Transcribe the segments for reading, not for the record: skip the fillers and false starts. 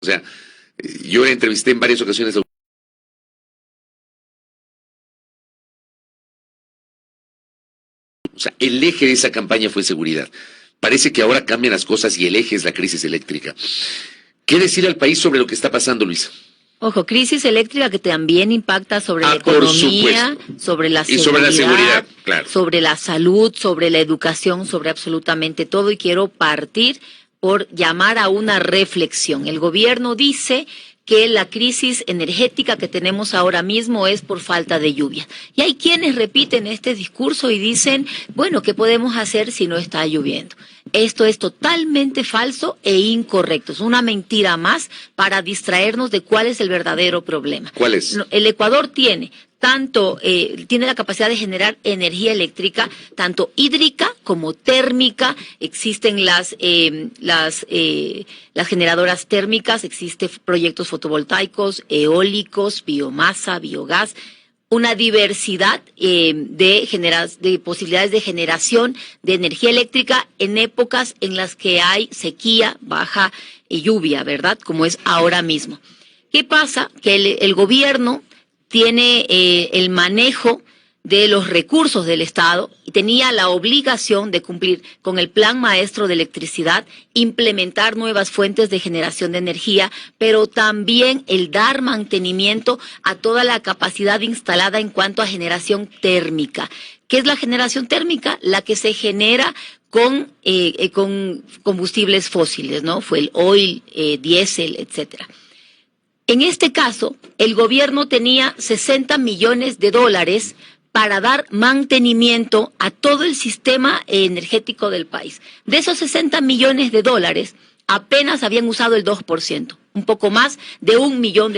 O sea, yo le entrevisté en varias ocasiones. O sea, el eje de esa campaña fue seguridad. Parece que ahora cambian las cosas y el eje es la crisis eléctrica. ¿Qué decir al país sobre lo que está pasando, Luisa? Ojo, crisis eléctrica que también impacta sobre la economía, sobre la seguridad, sobre la seguridad, claro, sobre la salud, sobre la educación, sobre absolutamente todo. Y quiero partir por llamar a una reflexión. El gobierno dice que la crisis energética que tenemos ahora mismo es por falta de lluvia. Y hay quienes repiten este discurso y dicen, bueno, ¿qué podemos hacer si no está lloviendo? Esto es totalmente falso e incorrecto. Es una mentira más para distraernos de cuál es el verdadero problema. ¿Cuál es? El Ecuador tiene tiene la capacidad de generar energía eléctrica, tanto hídrica como térmica. Existen las generadoras térmicas, existen proyectos fotovoltaicos, eólicos, biomasa, biogás, una diversidad de posibilidades de generación de energía eléctrica en épocas en las que hay sequía, baja lluvia, ¿verdad? Como es ahora mismo. ¿Qué pasa? Que el gobierno tiene el manejo de los recursos del Estado y tenía la obligación de cumplir con el Plan Maestro de Electricidad, implementar nuevas fuentes de generación de energía, pero también el dar mantenimiento a toda la capacidad instalada en cuanto a generación térmica. ¿Qué es la generación térmica? La que se genera con combustibles fósiles, ¿no? Fue el oil, diésel, etcétera. En este caso, el gobierno tenía $60 millones para dar mantenimiento a todo el sistema energético del país. De esos $60 millones, apenas habían usado el 2%, un poco más de $1 millón.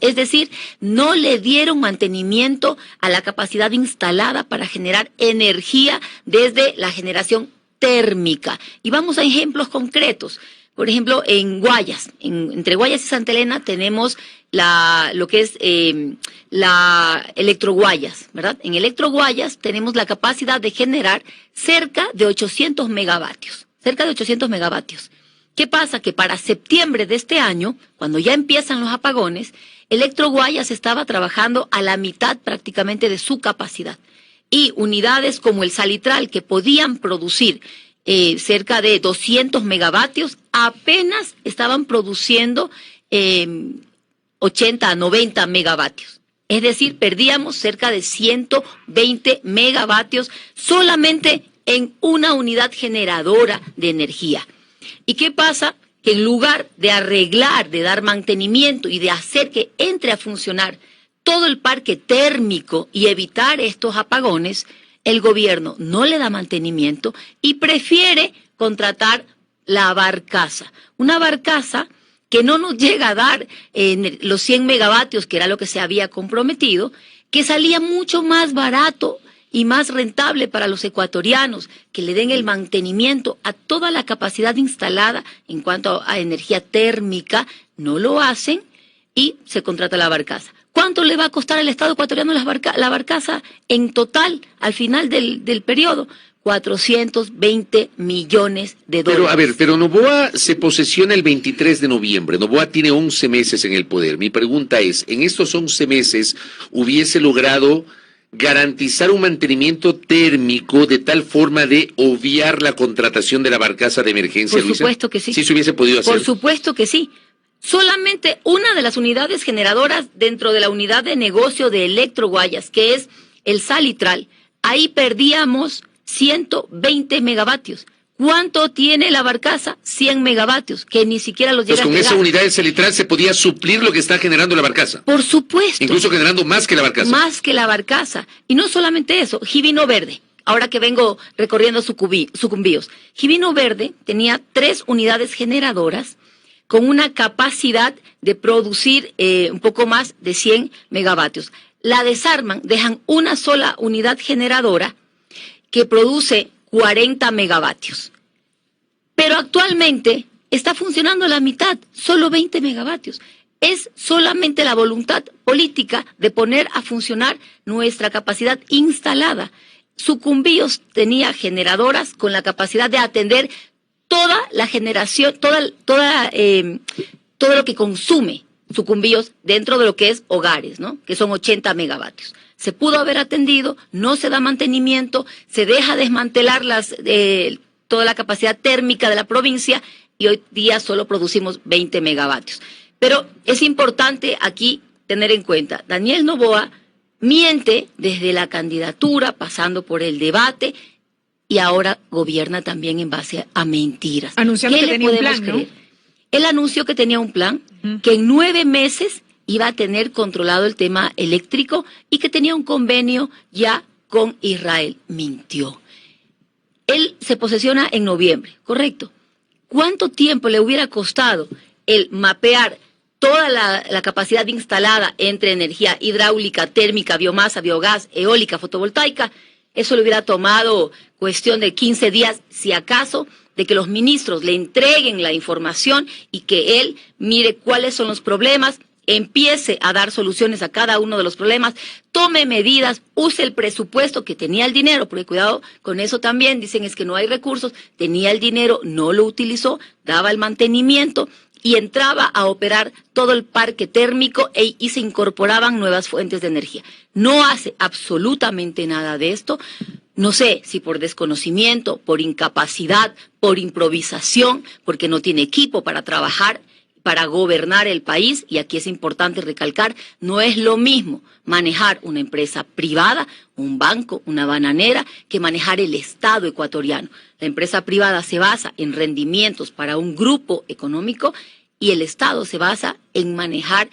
Es decir, no le dieron mantenimiento a la capacidad instalada para generar energía desde la generación térmica. Y vamos a ejemplos concretos. Por ejemplo, en Guayas, entre Guayas y Santa Elena tenemos lo que es la Electroguayas, ¿verdad? En Electroguayas tenemos la capacidad de generar cerca de 800 megavatios. ¿Qué pasa? Que para septiembre de este año, cuando ya empiezan los apagones, Electroguayas estaba trabajando a la mitad prácticamente de su capacidad. Y unidades como el Salitral, que podían producir cerca de 200 megavatios, apenas estaban produciendo 80 a 90 megavatios. Es decir, perdíamos cerca de 120 megavatios solamente en una unidad generadora de energía. ¿Y qué pasa? Que en lugar de arreglar, de dar mantenimiento y de hacer que entre a funcionar todo el parque térmico y evitar estos apagones, el gobierno no le da mantenimiento y prefiere contratar la barcaza. Una barcaza que no nos llega a dar los 100 megavatios, que era lo que se había comprometido, que salía mucho más barato y más rentable para los ecuatorianos, que le den el mantenimiento a toda la capacidad instalada en cuanto a energía térmica. No lo hacen y se contrata la barcaza. ¿Cuánto le va a costar al Estado ecuatoriano la barcaza en total al final del periodo? 420 millones de dólares. Pero Noboa se posesiona el 23 de noviembre. Noboa tiene 11 meses en el poder. Mi pregunta es, ¿en estos 11 meses hubiese logrado garantizar un mantenimiento térmico de tal forma de obviar la contratación de la barcaza de emergencia, Luisa? Por supuesto que sí. ¿Sí se hubiese podido hacer? Por supuesto que sí. Solamente una de las unidades generadoras dentro de la unidad de negocio de Electroguayas, que es el Salitral, ahí perdíamos 120 megavatios. ¿Cuánto tiene la barcaza? 100 megavatios, que ni siquiera los llega a llegar. Pues con esa unidad de Salitral se podía suplir lo que está generando la barcaza. Por supuesto. Incluso generando más que la barcaza. Más que la barcaza. Y no solamente eso, Jibino Verde, ahora que vengo recorriendo Sucumbíos, Jibino Verde tenía 3 unidades generadoras con una capacidad de producir un poco más de 100 megavatios. La desarman, dejan una sola unidad generadora que produce 40 megavatios. Pero actualmente está funcionando a la mitad, solo 20 megavatios. Es solamente la voluntad política de poner a funcionar nuestra capacidad instalada. Sucumbíos tenía generadoras con la capacidad de atender toda la generación, toda todo lo que consume Sucumbíos dentro de lo que es hogares, ¿no? Que son 80 megavatios. Se pudo haber atendido, no se da mantenimiento, se deja desmantelar toda la capacidad térmica de la provincia y hoy día solo producimos 20 megavatios. Pero es importante aquí tener en cuenta, Daniel Noboa miente desde la candidatura, pasando por el debate, y ahora gobierna también en base a mentiras. Anunciando que tenía un plan, ¿no? Él anunció que tenía un plan, que en 9 meses iba a tener controlado el tema eléctrico y que tenía un convenio ya con Israel. Mintió. Él se posesiona en noviembre, ¿correcto? ¿Cuánto tiempo le hubiera costado el mapear toda la capacidad instalada entre energía hidráulica, térmica, biomasa, biogás, eólica, fotovoltaica? Eso le hubiera tomado cuestión de 15 días, si acaso, de que los ministros le entreguen la información y que él mire cuáles son los problemas, empiece a dar soluciones a cada uno de los problemas, tome medidas, use el presupuesto, que tenía el dinero, porque cuidado con eso también, dicen es que no hay recursos, tenía el dinero, no lo utilizó, daba el mantenimiento y entraba a operar todo el parque térmico y se incorporaban nuevas fuentes de energía. No hace absolutamente nada de esto. No sé si por desconocimiento, por incapacidad, por improvisación, porque no tiene equipo para trabajar, para gobernar el país, y aquí es importante recalcar, no es lo mismo manejar una empresa privada, un banco, una bananera, que manejar el Estado ecuatoriano. La empresa privada se basa en rendimientos para un grupo económico y el Estado se basa en manejar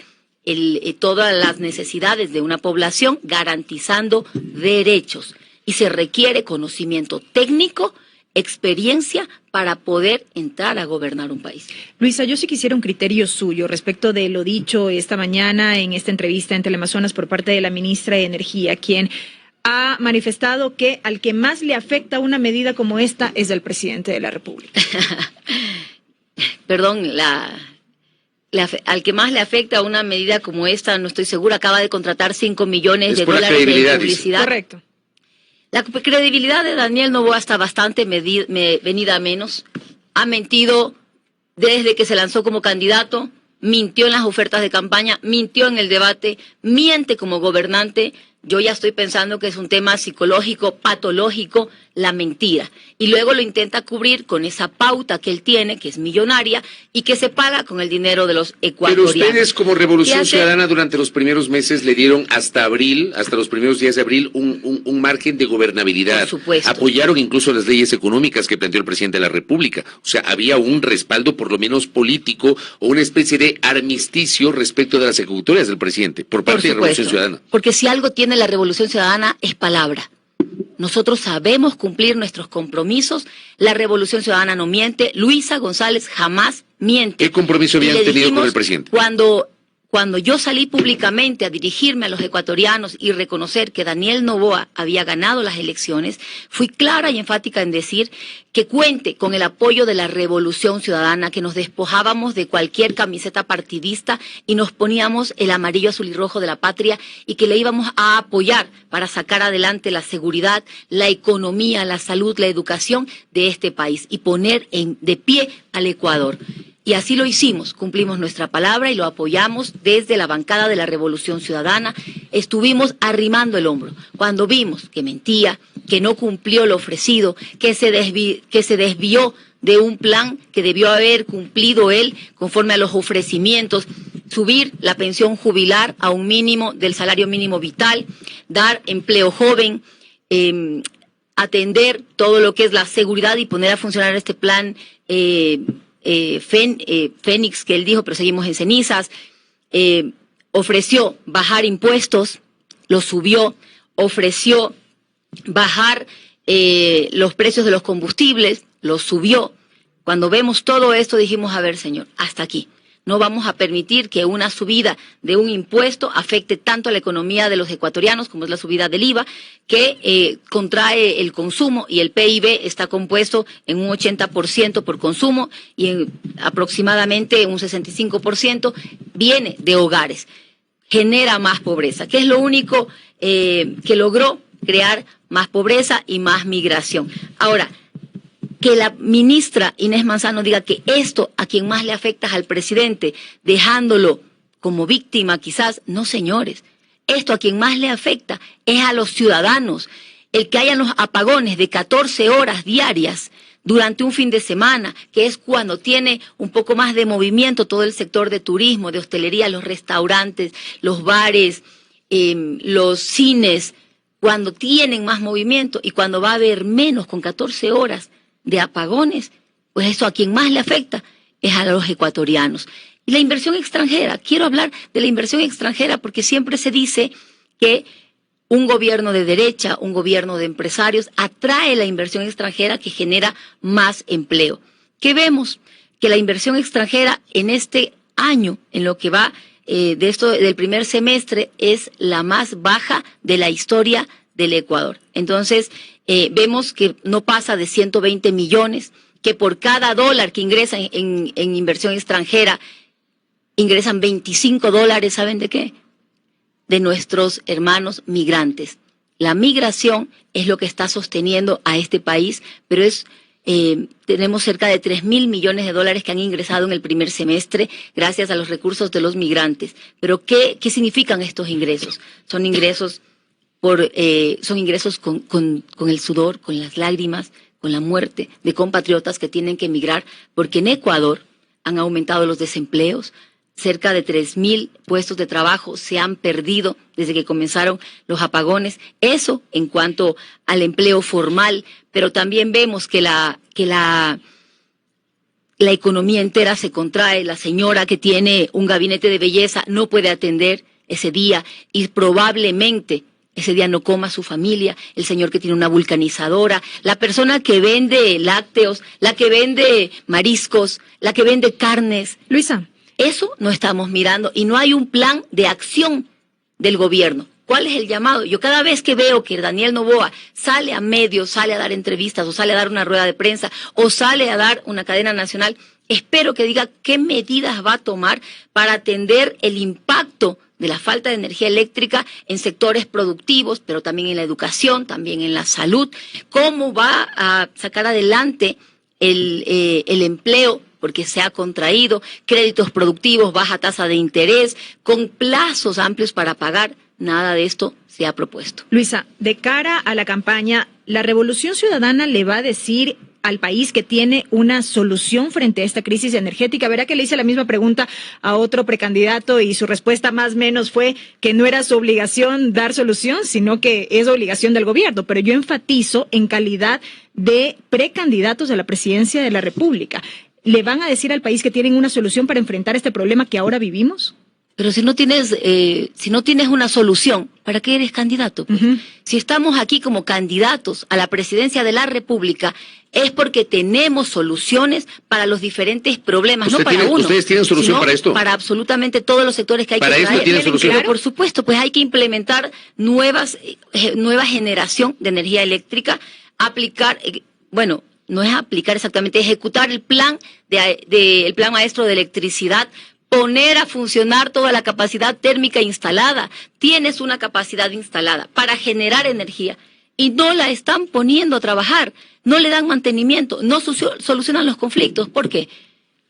todas las necesidades de una población garantizando derechos. Y se requiere conocimiento técnico, experiencia para poder entrar a gobernar un país. Luisa, yo sí quisiera un criterio suyo respecto de lo dicho esta mañana en esta entrevista en Teleamazonas por parte de la ministra de Energía, quien ha manifestado que al que más le afecta una medida como esta es al presidente de la República. Perdón, al que más le afecta una medida como esta, no estoy segura, acaba de contratar 5 millones de dólares de publicidad. Correcto. La credibilidad de Daniel Noboa está bastante venida a menos. Ha mentido desde que se lanzó como candidato, mintió en las ofertas de campaña, mintió en el debate, miente como gobernante. Yo ya estoy pensando que es un tema psicológico, patológico, la mentira. Y luego lo intenta cubrir con esa pauta que él tiene, que es millonaria, y que se paga con el dinero de los ecuatorianos. Pero ustedes como Revolución Ciudadana durante los primeros meses le dieron hasta abril, hasta los primeros días de abril, un margen de gobernabilidad. Por supuesto. Apoyaron incluso las leyes económicas que planteó el presidente de la República. O sea, había un respaldo por lo menos político o una especie de armisticio respecto de las ejecutorias del presidente por parte de Revolución Ciudadana. Porque si algo tiene la Revolución Ciudadana es palabra. Nosotros sabemos cumplir nuestros compromisos. La Revolución Ciudadana no miente. Luisa González jamás miente. ¿Qué compromiso habían tenido con el presidente? Cuando yo salí públicamente a dirigirme a los ecuatorianos y reconocer que Daniel Noboa había ganado las elecciones, fui clara y enfática en decir que cuente con el apoyo de la Revolución Ciudadana, que nos despojábamos de cualquier camiseta partidista y nos poníamos el amarillo, azul y rojo de la patria y que le íbamos a apoyar para sacar adelante la seguridad, la economía, la salud, la educación de este país y poner de pie al Ecuador. Y así lo hicimos, cumplimos nuestra palabra y lo apoyamos desde la bancada de la Revolución Ciudadana. Estuvimos arrimando el hombro cuando vimos que mentía, que no cumplió lo ofrecido, que se desvió de un plan que debió haber cumplido él conforme a los ofrecimientos, subir la pensión jubilar a un mínimo del salario mínimo vital, dar empleo joven, atender todo lo que es la seguridad y poner a funcionar este plan Fénix, que él dijo, pero seguimos en cenizas. Ofreció bajar impuestos, los subió, ofreció bajar los precios de los combustibles, los subió. Cuando vemos todo esto dijimos, a ver, señor, hasta aquí. No vamos a permitir que una subida de un impuesto afecte tanto a la economía de los ecuatorianos como es la subida del IVA, que contrae el consumo, y el PIB está compuesto en un 80% por consumo y en aproximadamente un 65% viene de hogares. Genera más pobreza, que es lo único que logró crear más pobreza y más migración. Ahora, que la ministra Inés Manzano diga que esto a quien más le afecta es al presidente, dejándolo como víctima quizás. No, señores, esto a quien más le afecta es a los ciudadanos. El que hayan los apagones de 14 horas diarias durante un fin de semana, que es cuando tiene un poco más de movimiento todo el sector de turismo, de hostelería, los restaurantes, los bares, los cines, cuando tienen más movimiento y cuando va a haber menos con 14 horas de apagones, pues eso a quien más le afecta es a los ecuatorianos. Y la inversión extranjera, quiero hablar de la inversión extranjera porque siempre se dice que un gobierno de derecha, un gobierno de empresarios, atrae la inversión extranjera que genera más empleo. ¿Qué vemos? Que la inversión extranjera en este año, en lo que va del primer semestre, es la más baja de la historia del Ecuador. Entonces, vemos que no pasa de 120 millones, que por cada dólar que ingresa en inversión extranjera, ingresan $25, ¿saben de qué? De nuestros hermanos migrantes. La migración es lo que está sosteniendo a este país, pero tenemos cerca de 3.000 millones de dólares que han ingresado en el primer semestre gracias a los recursos de los migrantes. Pero ¿qué significan estos ingresos? Son ingresos con el sudor, con las lágrimas, con la muerte de compatriotas que tienen que emigrar, porque en Ecuador han aumentado los desempleos. Cerca de 3.000 puestos de trabajo se han perdido desde que comenzaron los apagones. Eso en cuanto al empleo formal, pero también vemos que la economía entera se contrae. La señora que tiene un gabinete de belleza no puede atender ese día y probablemente ese día no coma su familia. El señor que tiene una vulcanizadora, la persona que vende lácteos, la que vende mariscos, la que vende carnes. Luisa. Eso no estamos mirando y no hay un plan de acción del gobierno. ¿Cuál es el llamado? Yo cada vez que veo que Daniel Noboa sale a medios, sale a dar entrevistas o sale a dar una rueda de prensa o sale a dar una cadena nacional, espero que diga qué medidas va a tomar para atender el impacto de la falta de energía eléctrica en sectores productivos, pero también en la educación, también en la salud. ¿Cómo va a sacar adelante el empleo? Porque se ha contraído, créditos productivos, baja tasa de interés, con plazos amplios para pagar. Nada de esto se ha propuesto. Luisa, de cara a la campaña, ¿la Revolución Ciudadana le va a decir al país que tiene una solución frente a esta crisis energética? Verá que le hice la misma pregunta a otro precandidato y su respuesta más o menos fue que no era su obligación dar solución, sino que es obligación del gobierno. Pero yo enfatizo en calidad de precandidatos a la presidencia de la República. ¿Le van a decir al país que tienen una solución para enfrentar este problema que ahora vivimos? Pero si no tienes una solución, ¿para qué eres candidato? Pues? Si estamos aquí como candidatos a la presidencia de la República, es porque tenemos soluciones para los diferentes problemas, no para uno. ¿Ustedes tienen solución para esto? Para absolutamente todos los sectores que hay ¿Para que esto tienen solución? Pero por supuesto, pues hay que implementar nueva generación de energía eléctrica, aplicar, no es aplicar exactamente, ejecutar el plan el plan maestro de electricidad, poner a funcionar toda la capacidad térmica instalada. Tienes una capacidad instalada para generar energía y no la están poniendo a trabajar, no le dan mantenimiento, no solucionan los conflictos. ¿Por qué?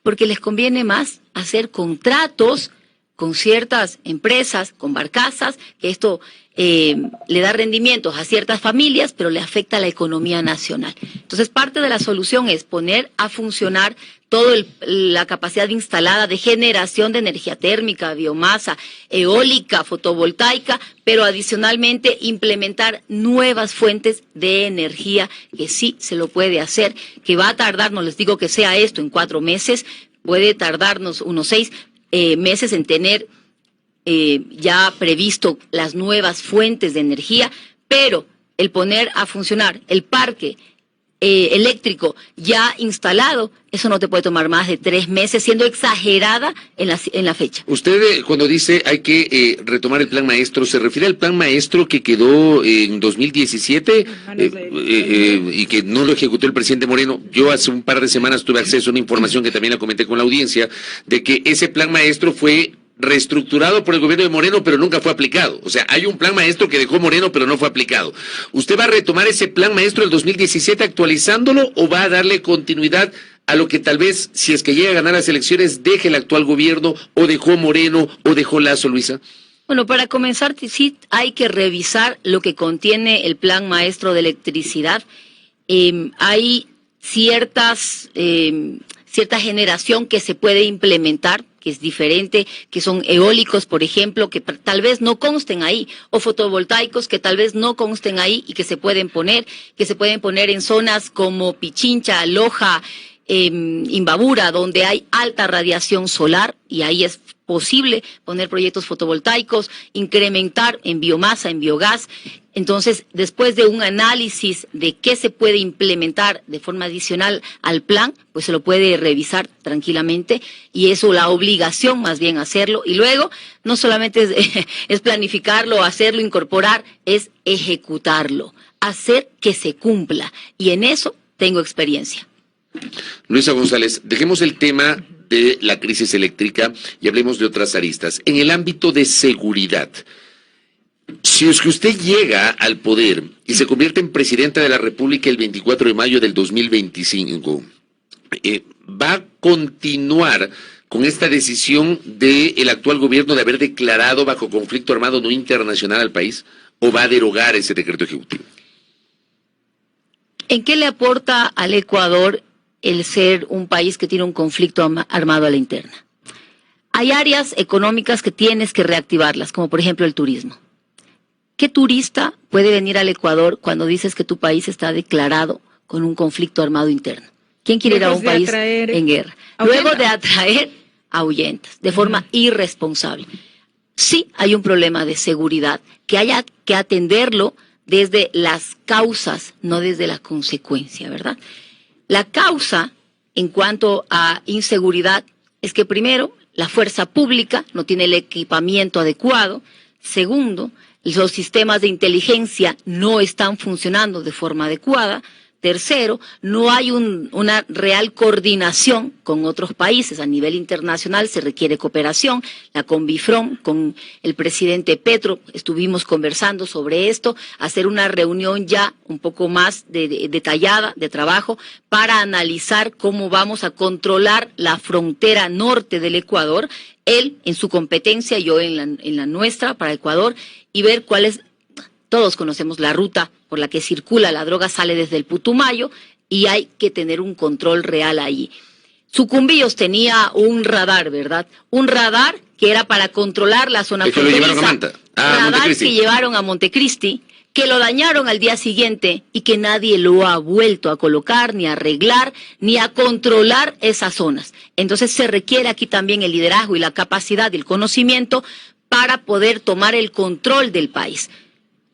Porque les conviene más hacer contratos con ciertas empresas, con barcazas, que esto le da rendimientos a ciertas familias, pero le afecta a la economía nacional. Entonces, parte de la solución es poner a funcionar toda la capacidad instalada de generación de energía térmica, biomasa, eólica, fotovoltaica, pero adicionalmente implementar nuevas fuentes de energía, que sí se lo puede hacer, que va a tardar, no les digo que sea esto en 4 meses, puede tardarnos unos 6 meses en tener ya previsto las nuevas fuentes de energía, pero el poner a funcionar el parque eléctrico ya instalado, eso no te puede tomar más de 3 meses, siendo exagerada en la fecha. Usted cuando dice hay que retomar el plan maestro, ¿se refiere al plan maestro que quedó en 2017 y que no lo ejecutó el presidente Moreno? Yo hace un par de semanas tuve acceso a una información que también la comenté con la audiencia, de que ese plan maestro fue reestructurado por el gobierno de Moreno, pero nunca fue aplicado. O sea, hay un plan maestro que dejó Moreno, pero no fue aplicado. ¿Usted va a retomar ese plan maestro del 2017 actualizándolo o va a darle continuidad a lo que tal vez, si es que llega a ganar las elecciones, deje el actual gobierno o dejó Moreno o dejó Lasso, Luisa? Bueno, para comenzar, sí hay que revisar lo que contiene el plan maestro de electricidad. Hay cierta generación que se puede implementar, que es diferente, que son eólicos, por ejemplo, que tal vez no consten ahí, o fotovoltaicos que tal vez no consten ahí y que se pueden poner en zonas como Pichincha, Loja, Imbabura, donde hay alta radiación solar, y ahí es posible poner proyectos fotovoltaicos, incrementar en biomasa, en biogás. Entonces, después de un análisis de qué se puede implementar de forma adicional al plan, pues se lo puede revisar tranquilamente, y eso la obligación más bien hacerlo. Y luego, no solamente es planificarlo, hacerlo, incorporar, es ejecutarlo, hacer que se cumpla. Y en eso tengo experiencia. Luisa González, dejemos el tema de la crisis eléctrica y hablemos de otras aristas. En el ámbito de seguridad, si es que usted llega al poder y se convierte en presidenta de la República el 24 de mayo del 2025, ¿va a continuar con esta decisión del actual gobierno de haber declarado bajo conflicto armado no internacional al país, o va a derogar ese decreto ejecutivo? ¿En qué le aporta al Ecuador el ser un país que tiene un conflicto armado a la interna? Hay áreas económicas que tienes que reactivarlas, como por ejemplo el turismo. ¿Qué turista puede venir al Ecuador cuando dices que tu país está declarado con un conflicto armado interno? ¿Quién quiere ir a un país en guerra? Luego de atraer, ahuyentas, de forma irresponsable. Sí hay un problema de seguridad, que haya que atenderlo desde las causas, no desde la consecuencia, ¿verdad? La causa en cuanto a inseguridad es que, primero, la fuerza pública no tiene el equipamiento adecuado. Segundo, los sistemas de inteligencia no están funcionando de forma adecuada. Tercero, no hay una real coordinación con otros países. A nivel internacional se requiere cooperación. La Conbifrom, con el presidente Petro, estuvimos conversando sobre esto, hacer una reunión ya un poco más detallada de trabajo para analizar cómo vamos a controlar la frontera norte del Ecuador, él en su competencia, yo en la nuestra para Ecuador, y ver cuál es. Todos conocemos la ruta por la que circula la droga, sale desde el Putumayo, y hay que tener un control real ahí. Sucumbíos tenía un radar, ¿verdad? Un radar que era para controlar la zona fronteriza. ¿Que lo llevaron a Manta? Radar que llevaron a Montecristi, que lo dañaron al día siguiente y que nadie lo ha vuelto a colocar, ni a arreglar, ni a controlar esas zonas. Entonces se requiere aquí también el liderazgo y la capacidad y el conocimiento para poder tomar el control del país.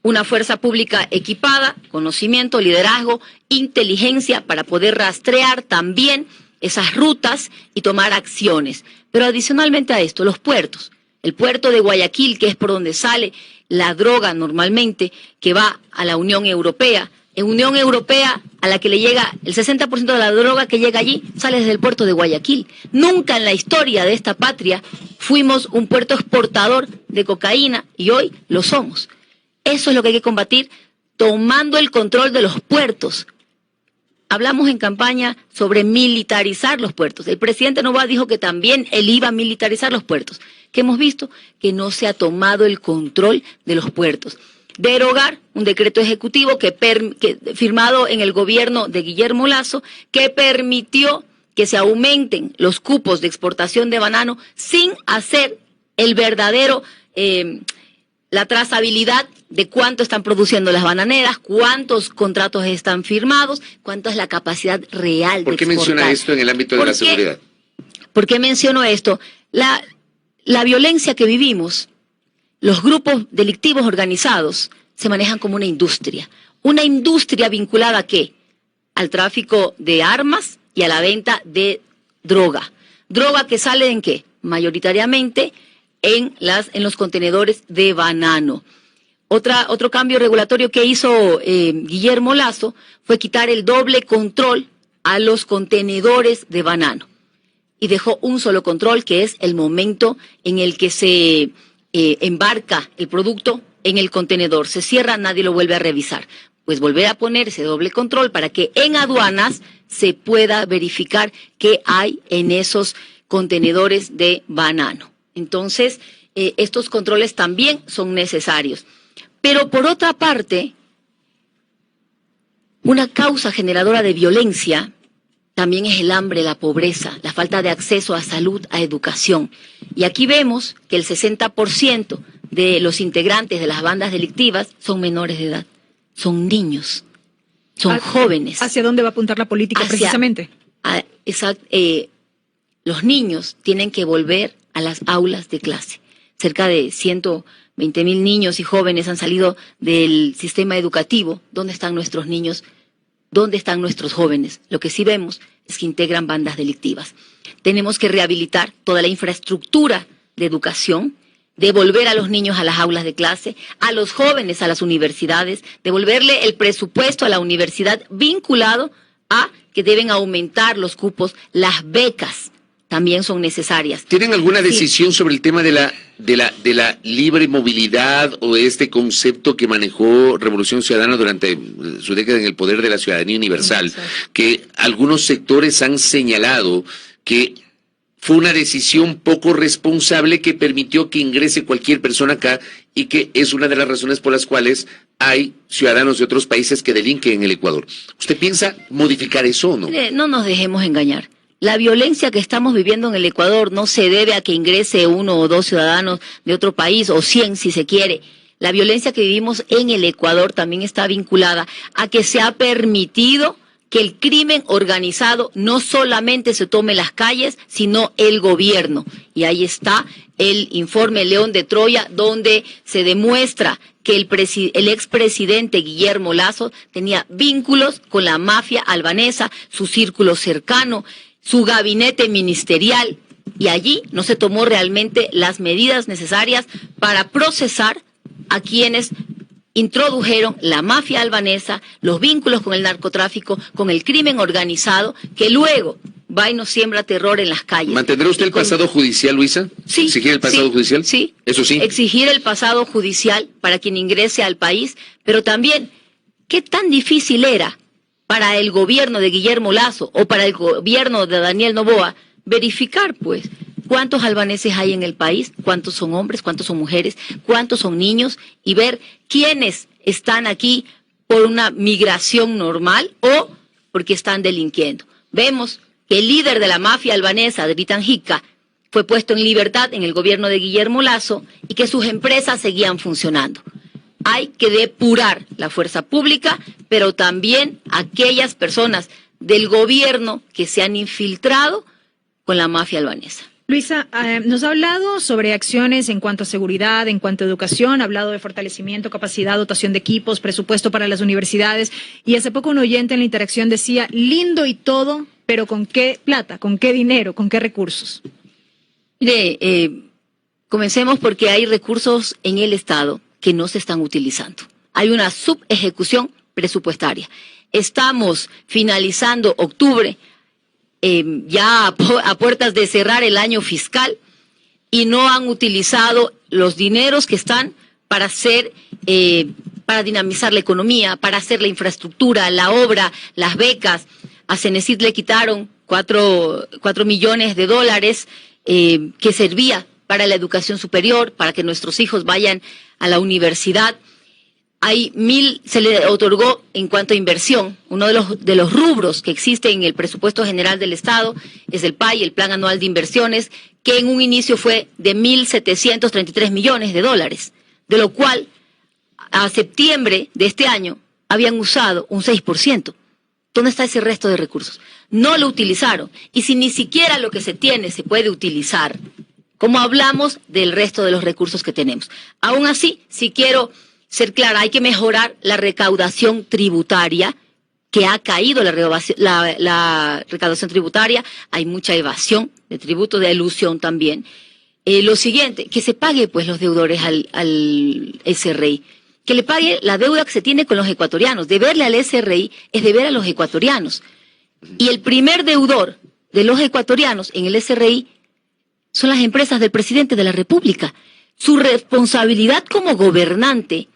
Una fuerza pública equipada, conocimiento, liderazgo, inteligencia para poder rastrear también esas rutas y tomar acciones. Pero adicionalmente a esto, los puertos. El puerto de Guayaquil, que es por donde sale la droga normalmente, que va a la Unión Europea. En Unión Europea, a la que le llega el 60% de la droga que llega allí, sale desde el puerto de Guayaquil. Nunca en la historia de esta patria fuimos un puerto exportador de cocaína, y hoy lo somos. Eso es lo que hay que combatir, tomando el control de los puertos. Hablamos en campaña sobre militarizar los puertos. El presidente Noboa dijo que también él iba a militarizar los puertos. ¿Qué hemos visto? Que no se ha tomado el control de los puertos. Derogar un decreto ejecutivo que firmado en el gobierno de Guillermo Lasso, que permitió que se aumenten los cupos de exportación de banano sin hacer el verdadero, la trazabilidad de cuánto están produciendo las bananeras, cuántos contratos están firmados, cuánto es la capacidad real de exportar. ¿Por qué menciona esto en el ámbito de la seguridad? ¿Por qué menciono esto? La violencia que vivimos, los grupos delictivos organizados se manejan como una industria vinculada ¿a qué? Al tráfico de armas y a la venta de droga. ¿Droga que sale en qué? Mayoritariamente en los contenedores de banano. Otro cambio regulatorio que hizo Guillermo Lasso fue quitar el doble control a los contenedores de banano. y dejó un solo control, que es el momento en el que se embarca el producto en el contenedor. Se cierra, nadie lo vuelve a revisar. Pues volver a poner ese doble control para que en aduanas se pueda verificar qué hay en esos contenedores de banano. Entonces, estos controles también son necesarios. Pero por otra parte, una causa generadora de violencia también es el hambre, la pobreza, la falta de acceso a salud, a educación. Y aquí vemos que el 60% de los integrantes de las bandas delictivas son menores de edad, son niños, son jóvenes. ¿Hacia dónde va a apuntar la política precisamente? Los niños tienen que volver a las aulas de clase. Cerca de 120,000 niños y jóvenes han salido del sistema educativo. ¿Dónde están nuestros niños? ¿Dónde están nuestros jóvenes? Lo que sí vemos es que integran bandas delictivas. Tenemos que rehabilitar toda la infraestructura de educación, devolver a los niños a las aulas de clase, a los jóvenes a las universidades, devolverle el presupuesto a la universidad vinculado a que deben aumentar los cupos, las becas también son necesarias. ¿Tienen alguna decisión sobre el tema de la libre movilidad o este concepto que manejó Revolución Ciudadana durante su década en el poder de la ciudadanía universal? Que algunos sectores han señalado que fue una decisión poco responsable que permitió que ingrese cualquier persona acá y que es una de las razones por las cuales hay ciudadanos de otros países que delinquen en el Ecuador. ¿Usted piensa modificar eso o no? No nos dejemos engañar. La violencia que estamos viviendo en el Ecuador no se debe a que ingrese 1 o 2 ciudadanos de otro país, o 100 si se quiere. La violencia que vivimos en el Ecuador también está vinculada a que se ha permitido que el crimen organizado no solamente se tome las calles, sino el gobierno. Y ahí está el informe León de Troya, donde se demuestra que el expresidente Guillermo Lasso tenía vínculos con la mafia albanesa, su círculo cercano, su gabinete ministerial, y allí no se tomó realmente las medidas necesarias para procesar a quienes introdujeron la mafia albanesa, los vínculos con el narcotráfico, con el crimen organizado, que luego va y nos siembra terror en las calles. ¿Mantendrá usted el pasado judicial, Luisa? Sí. ¿Exigir el pasado judicial? Sí. Eso sí. Exigir el pasado judicial para quien ingrese al país, pero también, ¿qué tan difícil era para el gobierno de Guillermo Lasso o para el gobierno de Daniel Noboa verificar, pues, cuántos albaneses hay en el país, cuántos son hombres, cuántos son mujeres, cuántos son niños, y ver quiénes están aquí por una migración normal o porque están delinquiendo? Vemos que el líder de la mafia albanesa, Dritan Hika, fue puesto en libertad en el gobierno de Guillermo Lasso y que sus empresas seguían funcionando. Hay que depurar la fuerza pública, pero también aquellas personas del gobierno que se han infiltrado con la mafia albanesa. Luisa, nos ha hablado sobre acciones en cuanto a seguridad, en cuanto a educación, ha hablado de fortalecimiento, capacidad, dotación de equipos, presupuesto para las universidades, y hace poco un oyente en la interacción decía, lindo y todo, pero ¿con qué plata, con qué dinero, con qué recursos? Mire, comencemos porque hay recursos en el Estado que no se están utilizando. Hay una subejecución presupuestaria. Estamos finalizando octubre, ya a puertas de cerrar el año fiscal, y no han utilizado los dineros que están para hacer, para dinamizar la economía, para hacer la infraestructura, la obra, las becas. A Cenecit le quitaron 4 millones de dólares que servía para la educación superior, para que nuestros hijos vayan a la universidad. Hay 1,000, se le otorgó en cuanto a inversión. Uno de los rubros que existe en el presupuesto general del Estado es el PAI, el Plan Anual de Inversiones, que en un inicio fue de 1,733 millones de dólares, de lo cual a septiembre de este año habían usado un 6%. ¿Dónde está ese resto de recursos? No lo utilizaron. Y si ni siquiera lo que se tiene se puede utilizar, ¿cómo hablamos del resto de los recursos que tenemos? Aún así, si quiero ser clara, hay que mejorar la recaudación tributaria, que ha caído la recaudación tributaria, hay mucha evasión de tributo, de elusión también. Lo siguiente, que se pague pues los deudores al SRI, que le pague la deuda que se tiene con los ecuatorianos. Deberle al SRI es deber a los ecuatorianos. Y el primer deudor de los ecuatorianos en el SRI son las empresas del presidente de la República. Su responsabilidad como gobernante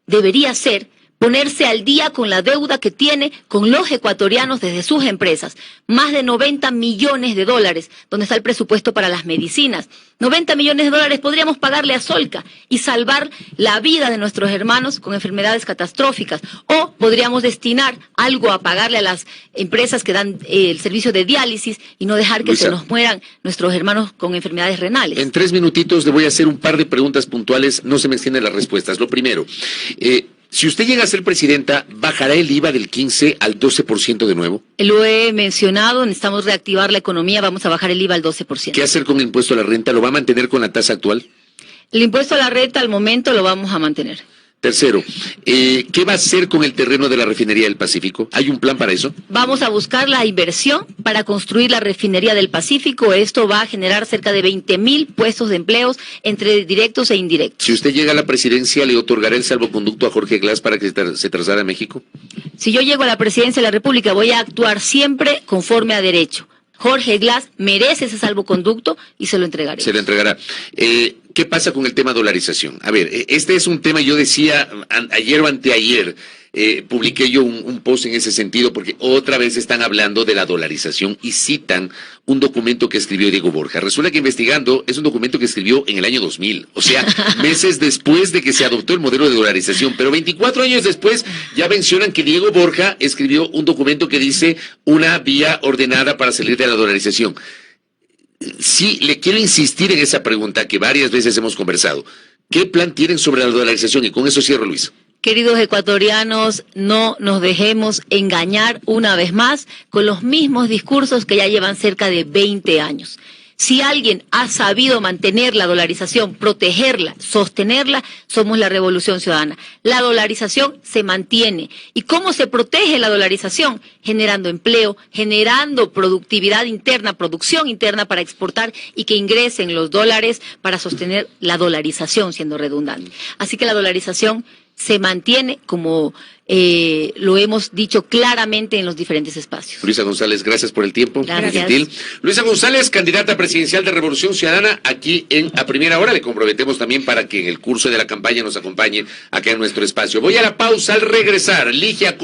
debería ser ponerse al día con la deuda que tiene con los ecuatorianos desde sus empresas. Más de 90 millones de dólares, donde está el presupuesto para las medicinas. 90 millones de dólares podríamos pagarle a Solca y salvar la vida de nuestros hermanos con enfermedades catastróficas. O podríamos destinar algo a pagarle a las empresas que dan el servicio de diálisis y no dejar que Luisa, se nos mueran nuestros hermanos con enfermedades renales. En 3 minutitos le voy a hacer un par de preguntas puntuales, no se me extienden las respuestas. Lo primero, si usted llega a ser presidenta, ¿bajará el IVA del 15 al 12% de nuevo? Lo he mencionado, necesitamos reactivar la economía, vamos a bajar el IVA al 12%. ¿Qué hacer con el impuesto a la renta? ¿Lo va a mantener con la tasa actual? El impuesto a la renta al momento lo vamos a mantener. Tercero, ¿qué va a hacer con el terreno de la refinería del Pacífico? ¿Hay un plan para eso? Vamos a buscar la inversión para construir la refinería del Pacífico. Esto va a generar cerca de 20,000 puestos de empleos entre directos e indirectos. Si usted llega a la presidencia, ¿le otorgará el salvoconducto a Jorge Glass para que se trasladara a México? Si yo llego a la presidencia de la República, voy a actuar siempre conforme a derecho. Jorge Glass merece ese salvoconducto y se lo entregaré. Se lo entregará. ¿Qué pasa con el tema dolarización? A ver, este es un tema, yo decía ayer o anteayer, publiqué yo un post en ese sentido porque otra vez están hablando de la dolarización y citan un documento que escribió Diego Borja. Resulta que investigando es un documento que escribió en el año 2000, o sea, meses después de que se adoptó el modelo de dolarización, pero 24 años después ya mencionan que Diego Borja escribió un documento que dice una vía ordenada para salir de la dolarización. Sí, le quiero insistir en esa pregunta que varias veces hemos conversado. ¿Qué plan tienen sobre la dolarización? Y con eso cierro, Luis. Queridos ecuatorianos, no nos dejemos engañar una vez más con los mismos discursos que ya llevan cerca de 20 años. Si alguien ha sabido mantener la dolarización, protegerla, sostenerla, somos la Revolución Ciudadana. La dolarización se mantiene. ¿Y cómo se protege la dolarización? Generando empleo, generando productividad interna, producción interna para exportar y que ingresen los dólares para sostener la dolarización, siendo redundante. Así que la dolarización se mantiene como lo hemos dicho claramente en los diferentes espacios. Luisa González, gracias por el tiempo. Gracias. Gentil. Luisa González, candidata presidencial de Revolución Ciudadana, aquí en A Primera Hora. Le comprometemos también para que en el curso de la campaña nos acompañe acá en nuestro espacio. Voy a la pausa. Al regresar, Ligia